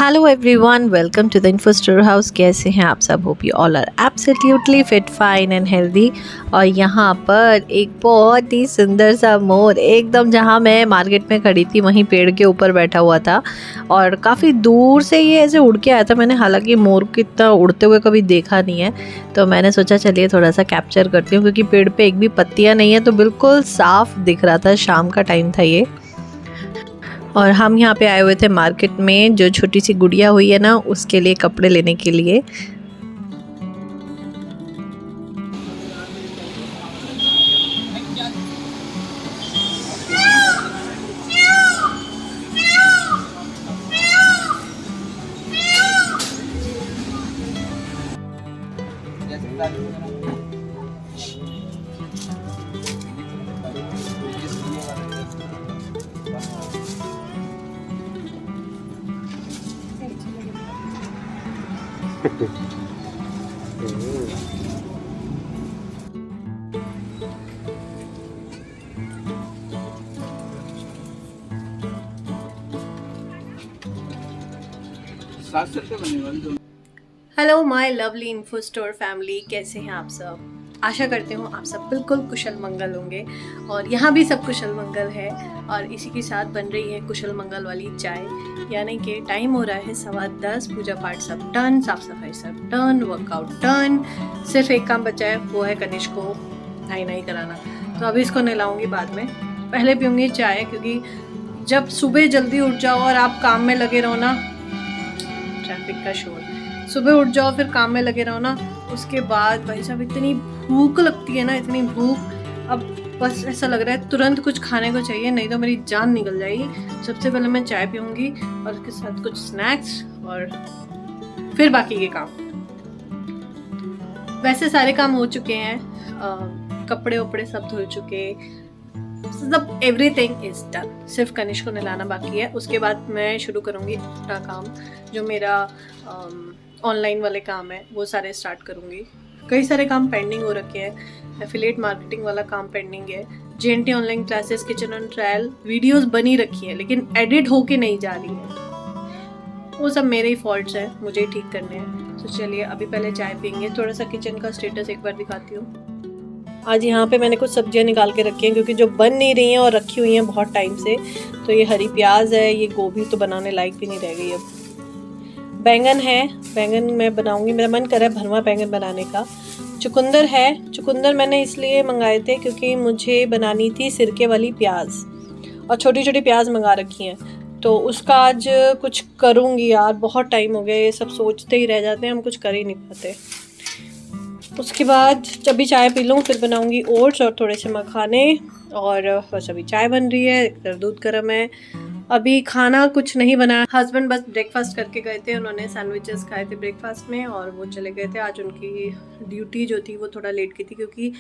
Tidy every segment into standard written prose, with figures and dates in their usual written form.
Hello everyone, welcome to the info store house. कैसे हैं आप सब? Hope you all are absolutely fit, fine and healthy. और यहाँ पर एक बहुत ही सुंदर सा मोर, एकदम जहाँ मैं मार्केट में खड़ी थी वहीं पेड़ के ऊपर बैठा हुआ था और काफ़ी दूर से ये ऐसे उड़ के आया था। मैंने हालांकि मोर को इतना उड़ते हुए कभी देखा नहीं है, तो मैंने सोचा चलिए थोड़ा सा कैप्चर करती हूँ, क्योंकि पेड़ पे एक भी पत्तियाँ नहीं है, तो बिल्कुल साफ दिख रहा था। शाम का टाइम था ये, और हम यहाँ पे आए हुए थे मार्केट में। जो छोटी सी गुड़िया हुई है ना, उसके लिए कपड़े लेने के लिए। Hello my lovely info store family, कैसे हैं आप सब? आशा करते हूँ आप सब बिल्कुल कुशल मंगल होंगे, और यहाँ भी सब कुशल मंगल है। और इसी के साथ बन रही है कुशल मंगल वाली चाय। यानी कि टाइम हो रहा है 10:15, पूजा पाठ सब डन, साफ सफाई सब डन, वर्कआउट डन। सिर्फ एक काम बचा है, वो है कनिष्क को नहाई कराना। तो अभी इसको नहलाऊंगी बाद में, पहले पीऊँगी चाय। क्योंकि जब सुबह जल्दी उठ जाओ और आप काम में लगे रहो ना, ट्रैफिक का शोर, सुबह उठ जाओ फिर काम में लगे रहो ना, उसके बाद भाई साहब इतनी भूख लगती है ना, इतनी भूख। अब बस ऐसा लग रहा है तुरंत कुछ खाने को चाहिए, नहीं तो मेरी जान निकल जाएगी। सबसे पहले मैं चाय पीऊँगी और उसके साथ कुछ स्नैक्स, और फिर बाकी के काम। वैसे सारे काम हो चुके हैं, कपड़े वपड़े सब धुल चुके, सब एवरीथिंग इज डन। सिर्फ कनिष्क को नहलाना बाकी है। उसके बाद मैं शुरू करूँगी अपना काम, जो मेरा ऑनलाइन वाले काम है वो सारे स्टार्ट करूँगी। कई सारे काम पेंडिंग हो रखे हैं। एफिलिएट मार्केटिंग वाला काम पेंडिंग है, JNT online classes, kitchen on trial videos बनी रखी है लेकिन एडिट होके नहीं जा रही है। वो सब मेरे ही फॉल्ट्स हैं, मुझे ही ठीक करने हैं। तो चलिए अभी पहले चाय पीएंगे। थोड़ा सा किचन का स्टेटस एक बार दिखाती हूँ। आज यहाँ पे मैंने कुछ सब्जियाँ निकाल के रखी हैं, क्योंकि जो बन नहीं रही हैं और रखी हुई हैं बहुत टाइम से। तो ये हरी प्याज है, ये गोभी तो बनाने लायक भी नहीं रह गई अब। बैंगन है, बैंगन मैं बनाऊंगी, मेरा मन कर रहा है भरवा बैंगन बनाने का। चुकंदर है, चुकंदर मैंने इसलिए मंगाए थे क्योंकि मुझे बनानी थी सिरके वाली प्याज, और छोटी छोटी प्याज मंगा रखी हैं। तो उसका आज कुछ करूँगी यार, बहुत टाइम हो गया, ये सब सोचते ही रह जाते हैं, हम कुछ कर ही नहीं पाते। उसके बाद जब भी चाय पी लूँ फिर बनाऊंगी ओट्स और थोड़े से मखाने, और बस अभी चाय बन रही है, इधर दूध गर्म है। अभी खाना कुछ नहीं बनाया। हस्बैंड बस ब्रेकफास्ट करके गए थे, उन्होंने सैंडविचेस खाए थे ब्रेकफास्ट में और वो चले गए थे। आज उनकी ड्यूटी जो थी वो थोड़ा लेट की थी, क्योंकि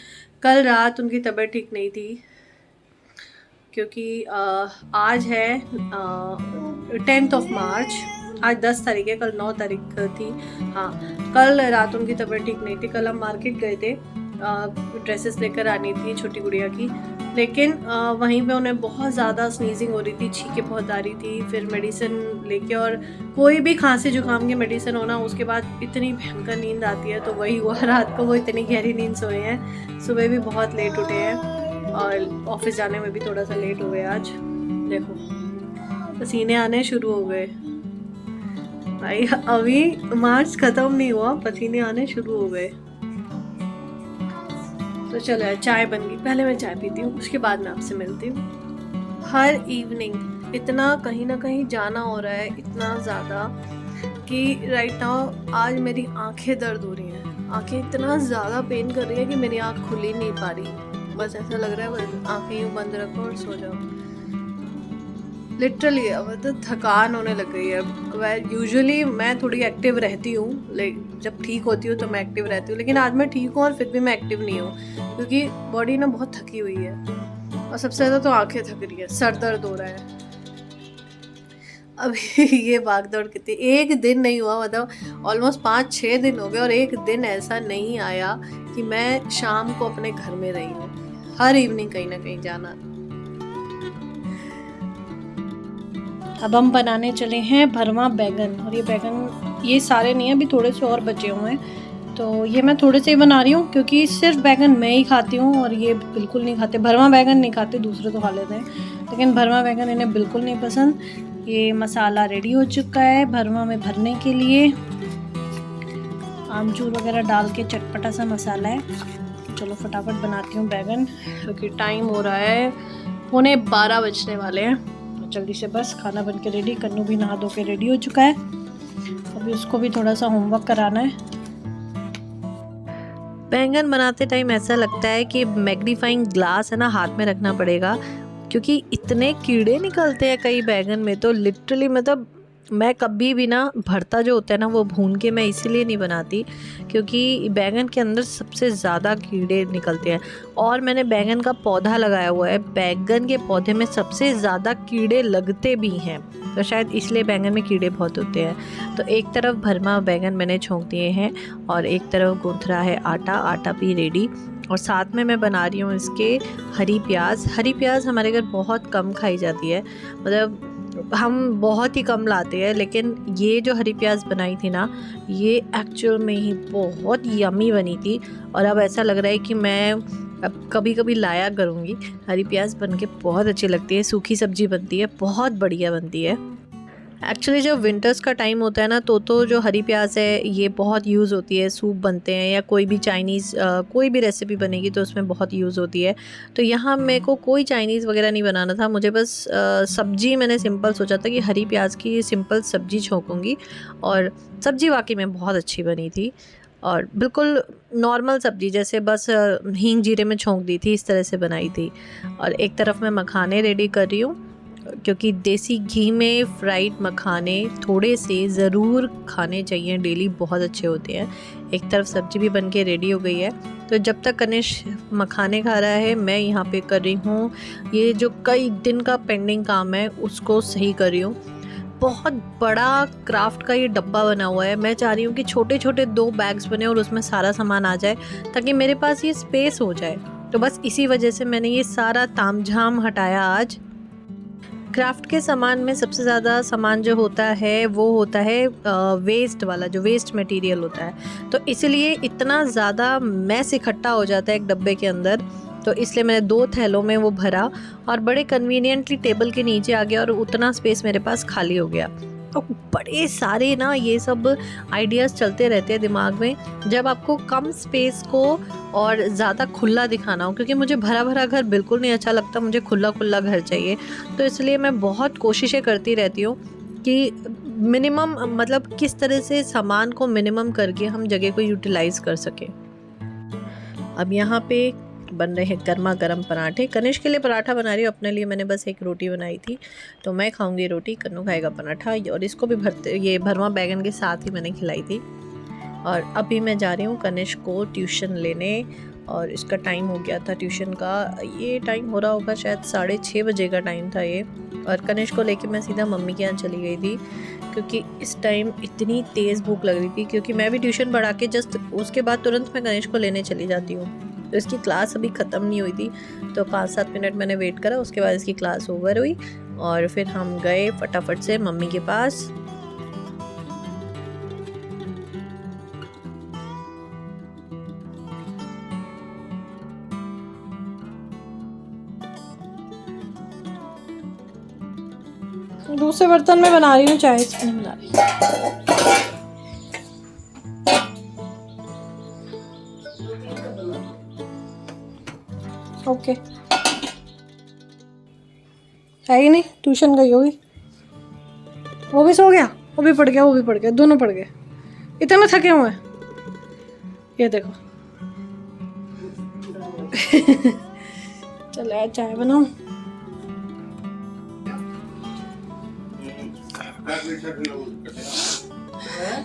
कल रात उनकी तबीयत ठीक नहीं थी। क्योंकि आज है 10 मार्च, आज 10 तारीख है, कल 9 तारीख थी। हाँ, कल रात उनकी तबीयत ठीक नहीं थी। कल हम मार्केट गए थे, ड्रेसेस लेकर आनी थी छोटी गुड़िया की, लेकिन वहीं पे उन्हें बहुत ज़्यादा स्नीजिंग हो रही थी, छींकें बहुत आ रही थी। फिर मेडिसिन लेके, और कोई भी खांसी जुकाम की मेडिसिन होना, उसके बाद इतनी भयंकर नींद आती है। तो वही हुआ रात को, वो इतनी गहरी नींद सोए हैं। सुबह भी बहुत लेट उठे हैं और ऑफिस जाने में भी थोड़ा सा लेट हो गए आज। देखो पसीने आने शुरू हो गए भाई, अभी मार्च खत्म नहीं हुआ, पसीने आने शुरू हो गए। तो चलो चाय बन गई, पहले मैं चाय पीती हूँ, उसके बाद मैं आपसे मिलती हूँ। हर इवनिंग इतना कहीं ना कहीं जाना हो रहा है, इतना ज़्यादा कि राइट नाउ आज मेरी आंखें दर्द हो रही हैं। आंखें इतना ज़्यादा पेन कर रही है कि मेरी आंख खुल ही नहीं पा रही। बस ऐसा लग रहा है बस आंखें यूँ बंद रखो और सो जाओ। लिटरली मतलब थकान होने लग गई है। यूजुअली मैं थोड़ी एक्टिव रहती हूँ, जब ठीक होती हूँ तो मैं एक्टिव रहती हूँ, लेकिन आज मैं ठीक हूँ और फिर भी मैं एक्टिव नहीं हूँ, क्योंकि बॉडी ना बहुत थकी हुई है। और सबसे ज़्यादा तो आंखें थक रही है, सर दर्द हो रहा है। अभी ये भाग दौड़ कितनी, एक दिन नहीं हुआ, मतलब ऑलमोस्ट 5-6 दिन हो गए, और एक दिन ऐसा नहीं आया कि मैं शाम को अपने घर में रही हूँ। हर इवनिंग कहीं ना कहीं जाना। अब हम बनाने चले हैं भरवा बैगन। और ये बैगन ये सारे नहीं है, अभी थोड़े से और बचे हुए हैं, तो ये मैं थोड़े से ही बना रही हूँ क्योंकि सिर्फ बैगन मैं ही खाती हूँ और ये बिल्कुल नहीं खाते। भरवा बैगन नहीं खाते, दूसरे तो खा लेते हैं, लेकिन भरवा बैगन इन्हें बिल्कुल नहीं पसंद। ये मसाला रेडी हो चुका है भरवा में भरने के लिए। आमचूर वगैरह डाल के चटपटा सा मसाला है। चलो फटाफट बनाती हूँ बैगन क्योंकि टाइम हो रहा है, 12:15 बजने वाले हैं। तो जल्दी से बस खाना बन के रेडी, कन्नू भी नहा धो के रेडी हो चुका है। अभी उसको भी थोड़ा सा होमवर्क कराना है। बैंगन बनाते टाइम ऐसा लगता है कि मैग्नीफाइंग ग्लास है ना हाथ में रखना पड़ेगा, क्योंकि इतने कीड़े निकलते हैं कई बैंगन में। तो लिटरली मतलब मैं कभी भी ना भरता जो होता है ना वो भून के मैं इसीलिए नहीं बनाती क्योंकि बैंगन के अंदर सबसे ज़्यादा कीड़े निकलते हैं। और मैंने बैंगन का पौधा लगाया हुआ है, बैंगन के पौधे में सबसे ज़्यादा कीड़े लगते भी हैं, तो शायद इसलिए बैंगन में कीड़े बहुत होते हैं। तो एक तरफ भरमा बैंगन मैंने छोंक दिए हैं और एक तरफ गूँथ रहा है आटा भी रेडी। और साथ में मैं बना रही हूँ इसके हरी प्याज हमारे घर बहुत कम खाई जाती है, मतलब हम बहुत ही कम लाते हैं, लेकिन ये जो हरी प्याज बनाई थी ना ये एक्चुअल में ही बहुत यमी बनी थी। और अब ऐसा लग रहा है कि मैं अब कभी कभी लाया करूँगी। हरी प्याज बन के बहुत अच्छी लगती है, सूखी सब्जी बनती है, बहुत बढ़िया बनती है। एक्चुअली जब विंटर्स का टाइम होता है ना तो जो हरी प्याज है ये बहुत यूज़ होती है, सूप बनते हैं या कोई भी चाइनीज़ कोई भी रेसिपी बनेगी तो उसमें बहुत यूज़ होती है। तो यहाँ मेरे को कोई चाइनीज़ वगैरह नहीं बनाना था, मुझे बस सब्जी मैंने सिंपल सोचा था कि हरी प्याज की सिंपल सब्जी छोंकूँगी। और सब्जी वाकई में बहुत अच्छी बनी थी और बिल्कुल नॉर्मल सब्जी, जैसे बस हींग जीरे में छोंक दी थी इस तरह से बनाई थी। और एक तरफ मैं मखाने रेडी कर रही हूँ क्योंकि देसी घी में फ्राइड मखाने थोड़े से ज़रूर खाने चाहिए डेली, बहुत अच्छे होते हैं। एक तरफ सब्जी भी बन के रेडी हो गई है, तो जब तक कनिश मखाने खा रहा है मैं यहाँ पे कर रही हूँ ये जो कई दिन का पेंडिंग काम है उसको सही कर रही हूँ। बहुत बड़ा क्राफ्ट का ये डब्बा बना हुआ है, मैं चाह रही हूँ कि छोटे छोटे 2 बैग्स बने और उसमें सारा सामान आ जाए ताकि मेरे पास ये स्पेस हो जाए। तो बस इसी वजह से मैंने ये सारा तामझाम हटाया आज। क्राफ्ट के सामान में सबसे ज़्यादा सामान जो होता है वो होता है वेस्ट वाला, जो वेस्ट मटेरियल होता है, तो इसलिए इतना ज़्यादा मैस इकट्ठा हो जाता है एक डब्बे के अंदर। तो इसलिए मैंने 2 थैलों में वो भरा और बड़े कन्वीनियंटली टेबल के नीचे आ गया और उतना स्पेस मेरे पास खाली हो गया। तो बड़े सारे ना ये सब आइडियाज़ चलते रहते हैं दिमाग में जब आपको कम स्पेस को और ज़्यादा खुला दिखाना हो, क्योंकि मुझे भरा भरा घर बिल्कुल नहीं अच्छा लगता, मुझे खुला खुला घर चाहिए। तो इसलिए मैं बहुत कोशिशें करती रहती हूँ कि मिनिमम, मतलब किस तरह से सामान को मिनिमम करके हम जगह को यूटिलाइज़ कर सकें। अब यहाँ पे बन रहे हैं गर्मा गर्म पराठे। कनिष के लिए पराठा बना रही हूँ, अपने लिए मैंने बस एक रोटी बनाई थी, तो मैं खाऊंगी रोटी, कन्नू खाएगा पराठा। और इसको भी ये भरवा बैगन के साथ ही मैंने खिलाई थी। और अभी मैं जा रही हूँ कनिष को ट्यूशन लेने, और इसका टाइम हो गया था ट्यूशन का, ये टाइम हो रहा होगा शायद 6:30 बजे का टाइम था ये। और कनिष को लेके मैं सीधा मम्मी के यहाँ चली गई थी क्योंकि इस टाइम इतनी तेज़ भूख लग रही थी, क्योंकि मैं भी ट्यूशन पढ़ा के जस्ट उसके बाद तुरंत मैं कनिष को लेने चली जाती हूँ। तो इसकी क्लास अभी ख़त्म नहीं हुई थी, तो 5-7 मिनट मैंने वेट करा, उसके बाद इसकी क्लास ओवर हुई और फिर हम गए फटाफट से मम्मी के पास। दूसरे बर्तन में बना रही हूँ चाय, इसमें बना रही हूँ। ओके, है ही नहीं, ट्यूशन गई होगी। वो भी सो गया, वो भी पढ़ गया, दोनों पढ़ गए, इतने थके हुए हैं। ये देखो चलो चाय बनाओ।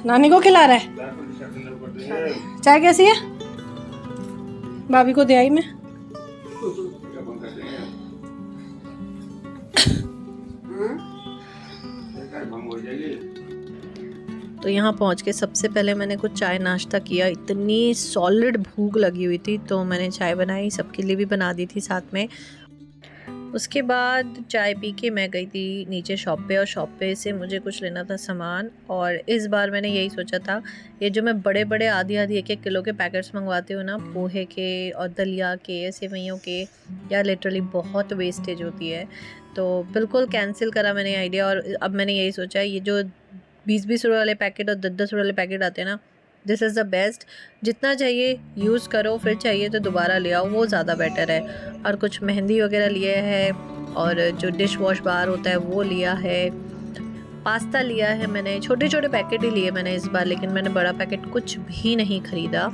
नानी को खिला रहा है चाय, कैसी है? भाभी को दे आई मैं। तो यहाँ पहुँच के सबसे पहले मैंने कुछ चाय नाश्ता किया, इतनी सॉलिड भूख लगी हुई थी तो मैंने चाय बनाई, सबके लिए भी बना दी थी साथ में। उसके बाद चाय पी के मैं गई थी नीचे शॉप पे, और शॉप पे से मुझे कुछ लेना था सामान। और इस बार मैंने यही सोचा था, ये जो मैं बड़े बड़े आधी 1-1 किलो के पैकेट्स मंगवाती हूँ ना, पोहे के और दलिया के, सेवइयों के, यार लिटरली बहुत वेस्टेज होती है। तो बिल्कुल कैंसिल करा मैंने आइडिया। और अब मैंने यही सोचा, ये जो 20-20 रुपये वाले पैकेट और 10-10 रुपये वाले पैकेट आते हैं ना, दिस इज़ द बेस्ट। जितना चाहिए यूज़ करो, फिर चाहिए तो दोबारा ले आओ, वो ज़्यादा बेटर है। और कुछ मेहंदी वगैरह लिए है, और जो डिश वॉश बार होता है वो लिया है, पास्ता लिया है मैंने। छोटे छोटे पैकेट ही लिए मैंने इस बार, लेकिन मैंने बड़ा पैकेट कुछ भी नहीं ख़रीदा।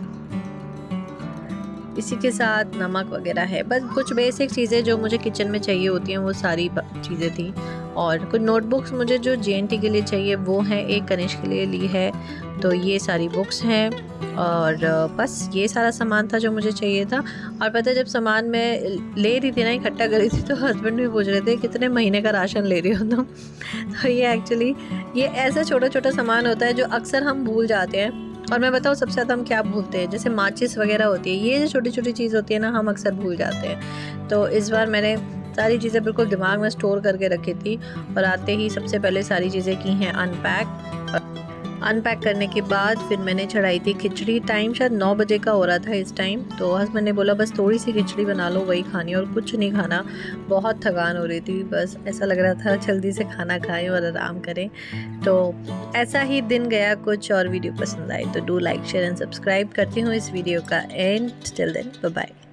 इसी के साथ नमक वगैरह है, बस कुछ बेसिक चीज़ें जो मुझे किचन में चाहिए होती हैं वो सारी चीज़ें थी। और कुछ नोटबुक्स मुझे जो JNT के लिए चाहिए वो हैं, एक कनिष्क के लिए ली है, तो ये सारी बुक्स हैं। और बस ये सारा सामान था जो मुझे चाहिए था। और पता है, जब सामान मैं ले रही थी ना, इकट्ठा कर रही थी, तो हस्बैंड भी पूछ रहे थे कितने महीने का राशन ले रही हो तुम। तो ये एक्चुअली ये ऐसा छोटा छोटा सामान होता है जो अक्सर हम भूल जाते हैं। और मैं बताऊँ सबसे ज़्यादा हम क्या भूलते हैं, जैसे माचिस वगैरह होती है, ये जो छोटी छोटी चीज़ होती है ना, हम अक्सर भूल जाते हैं। तो इस बार मैंने सारी चीज़ें बिल्कुल दिमाग में स्टोर करके रखी थी, और आते ही सबसे पहले सारी चीज़ें की हैं अनपैक करने के बाद फिर मैंने चढ़ाई थी खिचड़ी। टाइम शायद 9 बजे का हो रहा था इस टाइम। तो हस्बैंड ने बोला बस थोड़ी सी खिचड़ी बना लो, वही खानी और कुछ नहीं खाना। बहुत थकान हो रही थी, बस ऐसा लग रहा था जल्दी से खाना खाएं और आराम करें। तो ऐसा ही दिन गया कुछ। और वीडियो पसंद आए तो do like share and subscribe. करती हूँ इस वीडियो का end. Till then bye bye.